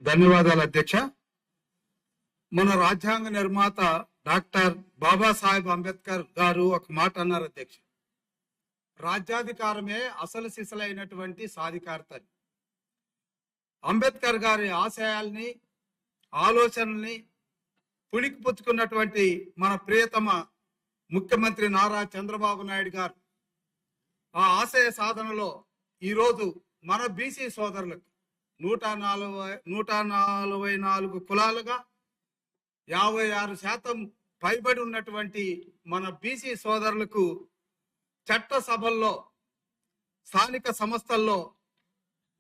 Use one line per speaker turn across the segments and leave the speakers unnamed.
ధన్యవాదాలు అధ్యక్ష. మన రాజ్యాంగ నిర్మాత డాక్టర్ బాబాసాహెబ్ అంబేద్కర్ గారు ఒక మాట అన్నారు అధ్యక్ష. రాజ్యాధికారమే అసలు సిసలైనటువంటి సాధికారత. అంబేద్కర్ గారి ఆశయాల్ని ఆలోచనల్ని పుణికి పుచ్చుకున్నటువంటి మన ప్రియతమ ముఖ్యమంత్రి నారా చంద్రబాబు నాయుడు గారు ఆ ఆశయ సాధనలో ఈరోజు మన బీసీ సోదరులకు 144 కులాలుగా 56% పైబడి ఉన్నటువంటి మన బీసీ సోదరులకు చట్ట సభల్లో స్థానిక సంస్థల్లో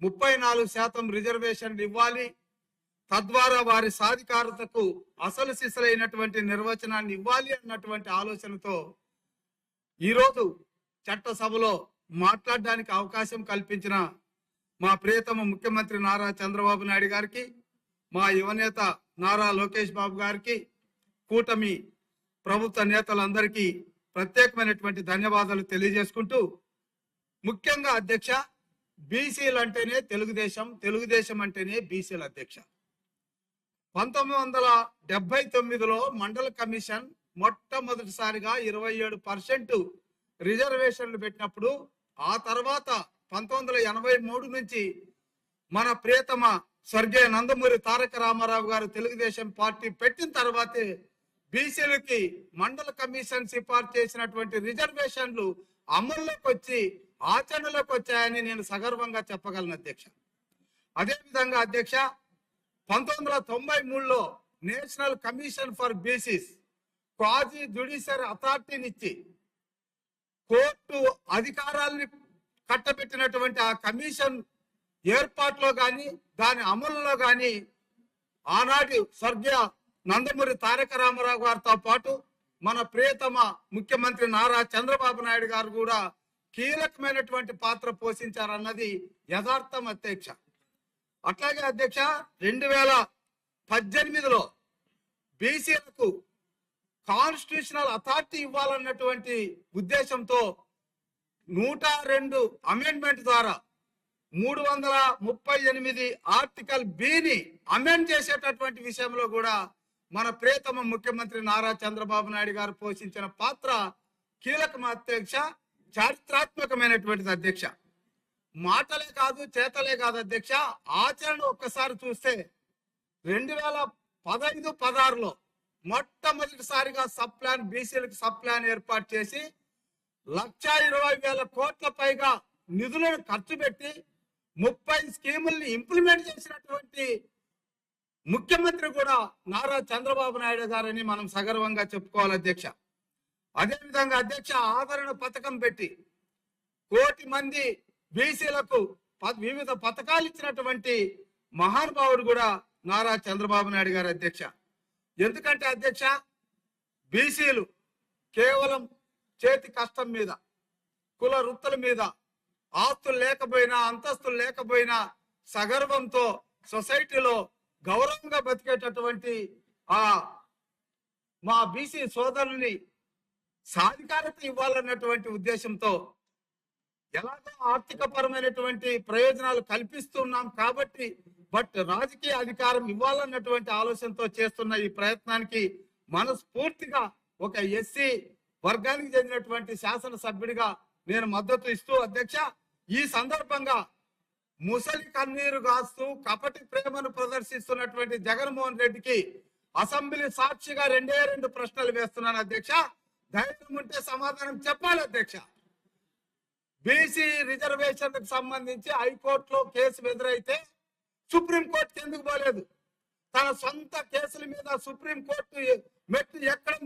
34% రిజర్వేషన్లు ఇవ్వాలి. తద్వారా వారి సాధికారతకు అసలు సిసలైనటువంటి నిర్వచనాన్ని ఇవ్వాలి అన్నటువంటి ఆలోచనతో ఈరోజు చట్ట సభలో మాట్లాడడానికి అవకాశం కల్పించిన మా ప్రియతమ ముఖ్యమంత్రి నారా చంద్రబాబు నాయుడు గారికి, మా యువనేత నారా లోకేష్ బాబు గారికి, కూటమి ప్రభుత్వ నేతలందరికీ ప్రత్యేకమైనటువంటి ధన్యవాదాలు తెలియజేసుకుంటూ, ముఖ్యంగా అధ్యక్ష, బీసీలు అంటేనే తెలుగుదేశం, తెలుగుదేశం అంటేనే బీసీల అధ్యక్ష. 1979లో మండల కమిషన్ మొట్టమొదటిసారిగా 27% రిజర్వేషన్లు పెట్టినప్పుడు, ఆ తర్వాత 1983 నుంచి మన ప్రియతమ స్వర్గీయ నందమూరి తారక రామారావు గారు తెలుగుదేశం పార్టీ పెట్టిన తర్వాతే బీసీలకి మండల కమిషన్ సిఫార్సు చేసినటువంటి రిజర్వేషన్లు అమల్లోకి వచ్చి ఆచరణలోకి వచ్చాయని నేను సగర్వంగా చెప్పగలను అధ్యక్ష. అదేవిధంగా అధ్యక్ష, 1993లో National Commission for BCs quasi judiciary అథారిటీనిచ్చి కోర్టు అధికారాల్ని కట్టబెట్టినటువంటి ఆ కమిషన్ ఏర్పాటులో కానీ దాని అమలులో కానీ ఆనాటి స్వర్గీయ నందమూరి తారక రామారావు గారితో పాటు మన ప్రియతమ ముఖ్యమంత్రి నారా చంద్రబాబు నాయుడు గారు కూడా కీలకమైనటువంటి పాత్ర పోషించారన్నది యథార్థం అధ్యక్ష. అట్లాగే అధ్యక్ష, 2018లో బీసీలకు కాన్స్టిట్యూషనల్ అథారిటీ ఇవ్వాలన్నటువంటి ఉద్దేశంతో 102 అమెండ్మెంట్ ద్వారా 338 ఆర్టికల్ బిని అమెండ్ చేసేటటువంటి విషయంలో కూడా మన ప్రియతమ ముఖ్యమంత్రి నారా చంద్రబాబు నాయుడు గారు పోషించిన పాత్ర కీలకం అధ్యక్ష, చారిత్రాత్మకమైనటువంటిది అధ్యక్ష. మాటలే కాదు, చేతలే కాదు అధ్యక్ష, ఆచరణ ఒక్కసారి చూస్తే 2015-16లో మొట్టమొదటిసారిగా సబ్ ప్లాన్, బీసీలకు సబ్ ప్లాన్ ఏర్పాటు చేసి 1,20,000 కోట్ల పైగా నిధులను ఖర్చు పెట్టి 30 స్కీముల్ని ఇంప్లిమెంట్ చేసినటువంటి ముఖ్యమంత్రి కూడా నారా చంద్రబాబు నాయుడు గారని మనం సగర్వంగా చెప్పుకోవాలి అధ్యక్ష. అదేవిధంగా అధ్యక్ష, ఆదరణ పథకం పెట్టి 1 కోటి మంది బీసీలకు వివిధ పథకాలు ఇచ్చినటువంటి మహానుభావుడు కూడా నారా చంద్రబాబు నాయుడు గారు అధ్యక్ష. ఎందుకంటే అధ్యక్ష, బీసీలు కేవలం చేతి కష్టం మీద, కుల వృత్తుల మీద, ఆస్తులు లేకపోయినా అంతస్తులు లేకపోయినా సగర్వంతో సొసైటీలో గౌరవంగా బతికేటటువంటి మా బీసీ సోదరుల్ని సాధికారత ఇవ్వాలన్నటువంటి ఉద్దేశంతో ఎలాగో ఆర్థిక పరమైనటువంటి ప్రయోజనాలు కల్పిస్తున్నాం కాబట్టి రాజకీయ అధికారం ఇవ్వాలన్నటువంటి ఆలోచనతో చేస్తున్న ఈ ప్రయత్నానికి మనస్ఫూర్తిగా ఒక ఎస్సీ వర్గానికి చెందినటువంటి శాసనసభ్యుడిగా నేను మద్దతు ఇస్తూ అధ్యక్ష, ఈ సందర్భంగా ముసలి కన్నీరు కాస్తూ కపటి ప్రేమను ప్రదర్శిస్తున్నటువంటి జగన్మోహన్ రెడ్డికి అసెంబ్లీ సాక్షిగా 2 ప్రశ్నలు వేస్తున్నాను అధ్యక్ష. ధైర్యం ఉంటే సమాధానం చెప్పాలి అధ్యక్ష. బీసీ రిజర్వేషన్లకు సంబంధించి హైకోర్టులో కేసు ఎదురైతే సుప్రీంకోర్టుకి ఎందుకు పోలేదు? తన సొంత కేసుల మీద సుప్రీంకోర్టు మెట్లు ఎక్కడం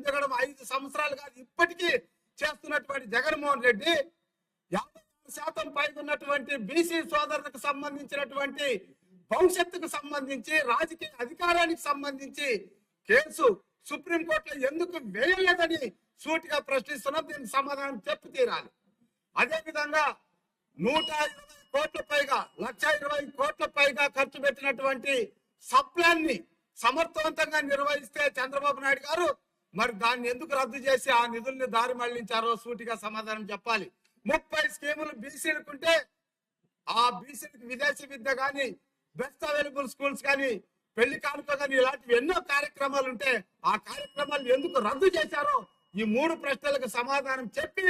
దిగడం 5 సంవత్సరాలు కాదు ఇప్పటికీ చేస్తున్నటువంటి జగన్మోహన్ రెడ్డి 50% పైగా ఉన్నటువంటి బీసీ సోదరులకు సంబంధించినటువంటి భవిష్యత్తుకు సంబంధించి రాజకీయ అధికారానికి సంబంధించి కేసు సుప్రీంకోర్టులో ఎందుకు వేయలేదని సూటిగా ప్రశ్నిస్తున్నాం. దీనికి సమాధానం చెప్పి తీరాలి. అదేవిధంగా 120 కోట్ల పైగా 1,20,000 కోట్ల పైగా ఖర్చు పెట్టినటువంటి సబ్ ప్లాన్ ని సమర్థవంతంగా నిర్వహిస్తే చంద్రబాబు నాయుడు గారు మరి దాన్ని ఎందుకు రద్దు చేసి ఆ నిధుల్ని దారి మళ్లించారో సూటిగా సమాధానం చెప్పాలి. 30 స్కీములు బీసీలకు ఉంటే ఆ బీసీలకు విదేశీ విద్య కానీ బెస్ట్ అవైలబుల్ స్కూల్స్ కానీ, పెళ్లి కానుక కానీ, ఇలాంటివి ఎన్నో కార్యక్రమాలు ఉంటే ఆ కార్యక్రమాలు ఎందుకు రద్దు చేశారో ఈ 3 ప్రశ్నలకు సమాధానం చెప్పి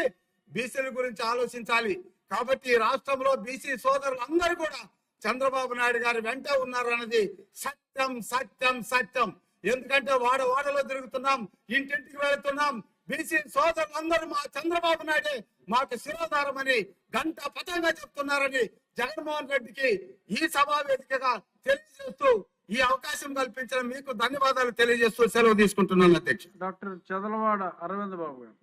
బీసీల గురించి ఆలోచించాలి. కాబట్టి ఈ రాష్ట్రంలో బీసీ సోదరులందరూ కూడా చంద్రబాబు నాయుడు గారి వెంట ఉన్నారు అన్నది సత్యం సత్యం సత్యం. ఎందుకంటే వాడలో తిరుగుతున్నాం, ఇంటింటికి వెళుతున్నాం. బీసీ సోదరులందరూ మా చంద్రబాబు నాయుడే మాకు శిరోధారం అని గంట పతంగా చెప్తున్నారని జగన్మోహన్ రెడ్డికి ఈ సభా వేదికగా తెలియజేస్తూ ఈ అవకాశం కల్పించిన మీకు ధన్యవాదాలు తెలియజేస్తూ సెలవు తీసుకుంటున్నాను అధ్యక్ష.
డాక్టర్ చదలవాడ అరవింద్ బాబు గారు.